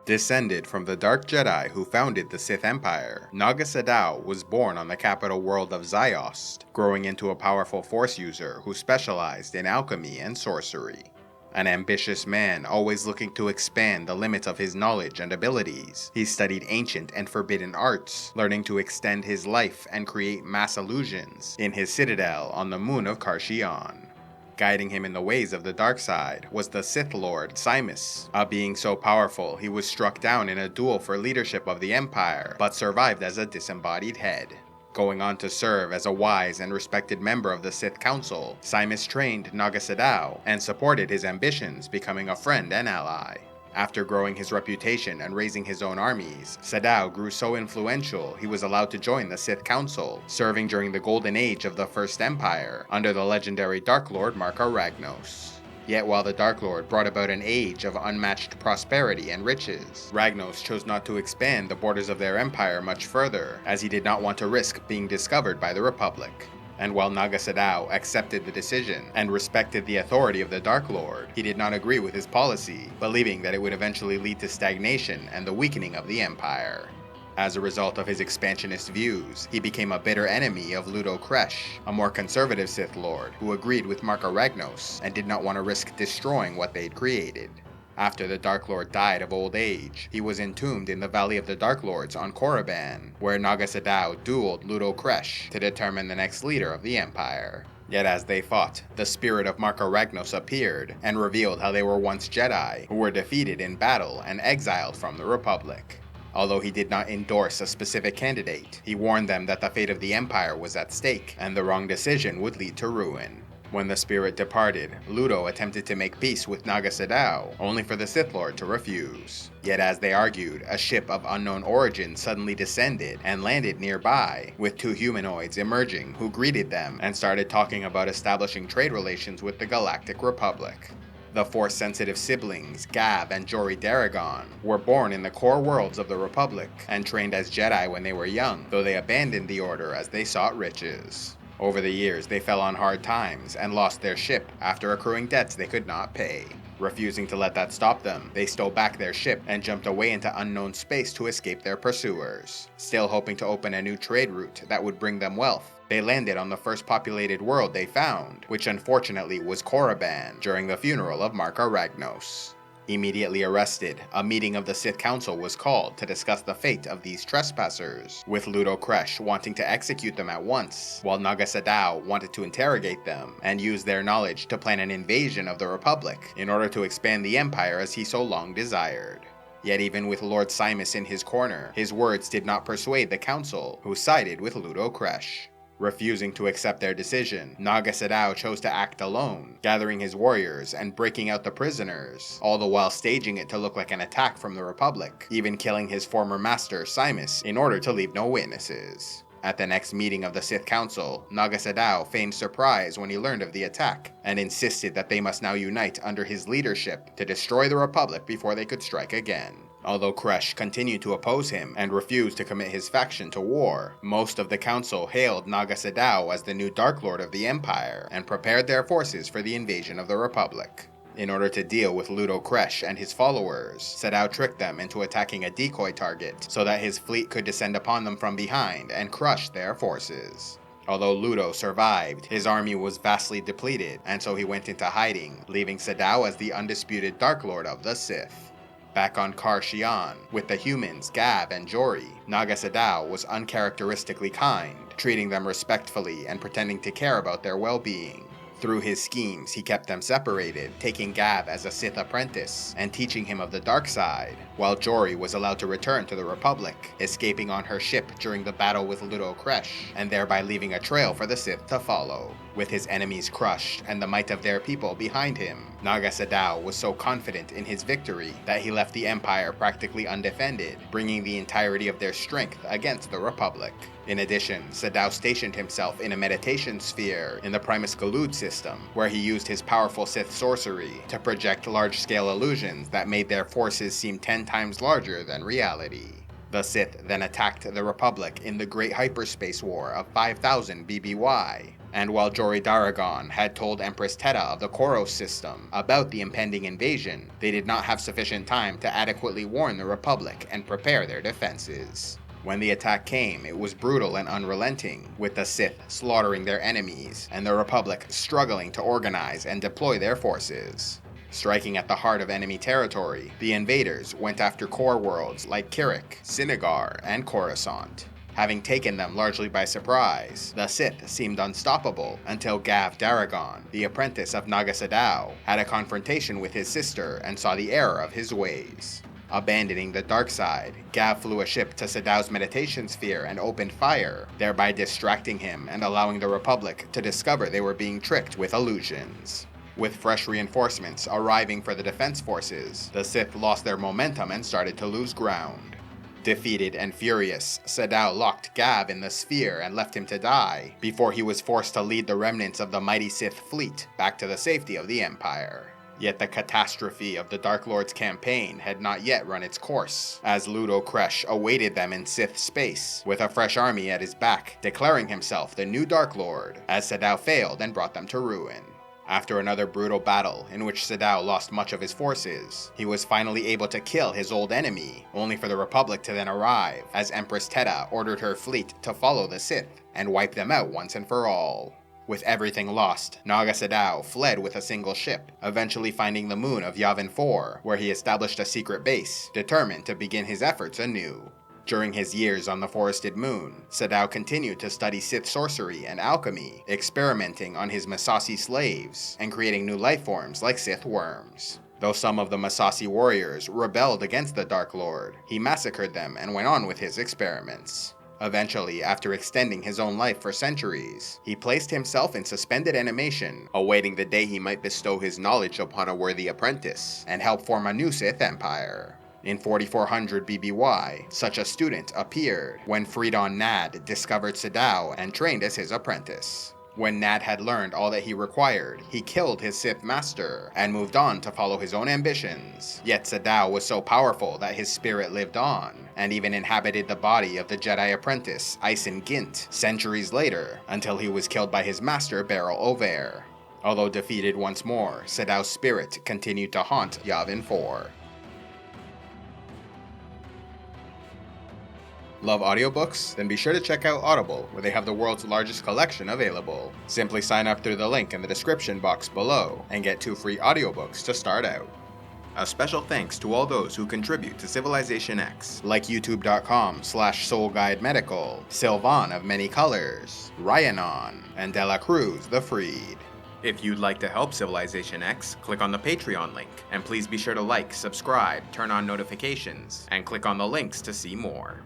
Descended from the Dark Jedi who founded the Sith Empire, Naga Sadow was born on the capital world of Ziost, growing into a powerful Force user who specialized in alchemy and sorcery. An ambitious man always looking to expand the limits of his knowledge and abilities, he studied ancient and forbidden arts, learning to extend his life and create mass illusions in his citadel on the moon of Karshion. Guiding him in the ways of the dark side was the Sith Lord Simus, a being so powerful he was struck down in a duel for leadership of the Empire, but survived as a disembodied head. Going on to serve as a wise and respected member of the Sith Council, Simus trained Naga Sadow and supported his ambitions, becoming a friend and ally. After growing his reputation and raising his own armies, Sadow grew so influential he was allowed to join the Sith Council, serving during the Golden Age of the First Empire, under the legendary Dark Lord Marka Ragnos. Yet while the Dark Lord brought about an age of unmatched prosperity and riches, Ragnos chose not to expand the borders of their empire much further, as he did not want to risk being discovered by the Republic. And while Naga Sadow accepted the decision and respected the authority of the Dark Lord, he did not agree with his policy, believing that it would eventually lead to stagnation and the weakening of the Empire. As a result of his expansionist views, he became a bitter enemy of Ludo Kresh, a more conservative Sith Lord who agreed with Marka Ragnos and did not want to risk destroying what they'd created. After the Dark Lord died of old age, he was entombed in the Valley of the Dark Lords on Korriban, where Naga Sadow dueled Ludo Kresh to determine the next leader of the Empire. Yet as they fought, the spirit of Marka Ragnos appeared and revealed how they were once Jedi who were defeated in battle and exiled from the Republic. Although he did not endorse a specific candidate, he warned them that the fate of the Empire was at stake and the wrong decision would lead to ruin. When the spirit departed, Ludo attempted to make peace with Naga Sadow, only for the Sith Lord to refuse. Yet as they argued, a ship of unknown origin suddenly descended and landed nearby, with two humanoids emerging who greeted them and started talking about establishing trade relations with the Galactic Republic. The Force-sensitive siblings, Gab and Jory Daragon, were born in the core worlds of the Republic and trained as Jedi when they were young, though they abandoned the Order as they sought riches. Over the years, they fell on hard times and lost their ship after accruing debts they could not pay. Refusing to let that stop them, they stole back their ship and jumped away into unknown space to escape their pursuers. Still hoping to open a new trade route that would bring them wealth, they landed on the first populated world they found, which unfortunately was Korriban, during the funeral of Marka Ragnos. Immediately arrested, a meeting of the Sith Council was called to discuss the fate of these trespassers, with Ludo Kresh wanting to execute them at once, while Naga Sadow wanted to interrogate them and use their knowledge to plan an invasion of the Republic in order to expand the Empire as he so long desired. Yet even with Lord Simus in his corner, his words did not persuade the Council, who sided with Ludo Kresh. Refusing to accept their decision, Naga Sadow chose to act alone, gathering his warriors and breaking out the prisoners, all the while staging it to look like an attack from the Republic, even killing his former master, Simus, in order to leave no witnesses. At the next meeting of the Sith Council, Naga Sadow feigned surprise when he learned of the attack, and insisted that they must now unite under his leadership to destroy the Republic before they could strike again. Although Kresh continued to oppose him and refused to commit his faction to war, most of the council hailed Naga Sadow as the new Dark Lord of the Empire and prepared their forces for the invasion of the Republic. In order to deal with Ludo Kresh and his followers, Sadow tricked them into attacking a decoy target so that his fleet could descend upon them from behind and crush their forces. Although Ludo survived, his army was vastly depleted, and so he went into hiding, leaving Sadow as the undisputed Dark Lord of the Sith. Back on Karshion, with the humans Gab and Jory, Naga Sadow was uncharacteristically kind, treating them respectfully and pretending to care about their well-being. Through his schemes, he kept them separated, taking Gab as a Sith apprentice and teaching him of the dark side, while Jory was allowed to return to the Republic, escaping on her ship during the battle with Ludo Kresh, and thereby leaving a trail for the Sith to follow. With his enemies crushed and the might of their people behind him, Naga Sadow was so confident in his victory that he left the Empire practically undefended, bringing the entirety of their strength against the Republic. In addition, Sadow stationed himself in a meditation sphere in the Primus Galud system, where he used his powerful Sith sorcery to project large-scale illusions that made their forces seem 10 times larger than reality. The Sith then attacked the Republic in the Great Hyperspace War of 5000 BBY, and while Jory Daragon had told Empress Teta of the Koros system about the impending invasion, they did not have sufficient time to adequately warn the Republic and prepare their defenses. When the attack came, it was brutal and unrelenting, with the Sith slaughtering their enemies, and the Republic struggling to organize and deploy their forces. Striking at the heart of enemy territory, the invaders went after core worlds like Kirik, Sinagar, and Coruscant. Having taken them largely by surprise, the Sith seemed unstoppable until Gav Daragon, the apprentice of Naga Sadow, had a confrontation with his sister and saw the error of his ways. Abandoning the dark side, Gav flew a ship to Sadow's meditation sphere and opened fire, thereby distracting him and allowing the Republic to discover they were being tricked with illusions. With fresh reinforcements arriving for the defense forces, the Sith lost their momentum and started to lose ground. Defeated and furious, Sadow locked Gav in the sphere and left him to die, before he was forced to lead the remnants of the mighty Sith fleet back to the safety of the Empire. Yet the catastrophe of the Dark Lord's campaign had not yet run its course, as Ludo Kresh awaited them in Sith space, with a fresh army at his back, declaring himself the new Dark Lord, as Sadow failed and brought them to ruin. After another brutal battle, in which Sadow lost much of his forces, he was finally able to kill his old enemy, only for the Republic to then arrive, as Empress Teta ordered her fleet to follow the Sith, and wipe them out once and for all. With everything lost, Naga Sadow fled with a single ship, eventually finding the moon of Yavin 4, where he established a secret base, determined to begin his efforts anew. During his years on the forested moon, Sadow continued to study Sith sorcery and alchemy, experimenting on his Massassi slaves, and creating new lifeforms like Sith worms. Though some of the Massassi warriors rebelled against the Dark Lord, he massacred them and went on with his experiments. Eventually, after extending his own life for centuries, he placed himself in suspended animation, awaiting the day he might bestow his knowledge upon a worthy apprentice, and help form a new Sith empire. In 4400 BBY, such a student appeared when Freedon Nad discovered Sadow and trained as his apprentice. When Nad had learned all that he required, he killed his Sith master and moved on to follow his own ambitions. Yet Sadow was so powerful that his spirit lived on, and even inhabited the body of the Jedi apprentice Isen Gint centuries later, until he was killed by his master Beryl Ovair. Although defeated once more, Sadow's spirit continued to haunt Yavin 4. Love audiobooks? Then be sure to check out Audible, where they have the world's largest collection available. Simply sign up through the link in the description box below, and get 2 free audiobooks to start out. A special thanks to all those who contribute to CivilizationEx, like youtube.com/SoulGuideMedical, Sylvan of Many Colors, Ryanon, and Dela Cruz the Freed. If you'd like to help CivilizationEx, click on the Patreon link, and please be sure to like, subscribe, turn on notifications, and click on the links to see more.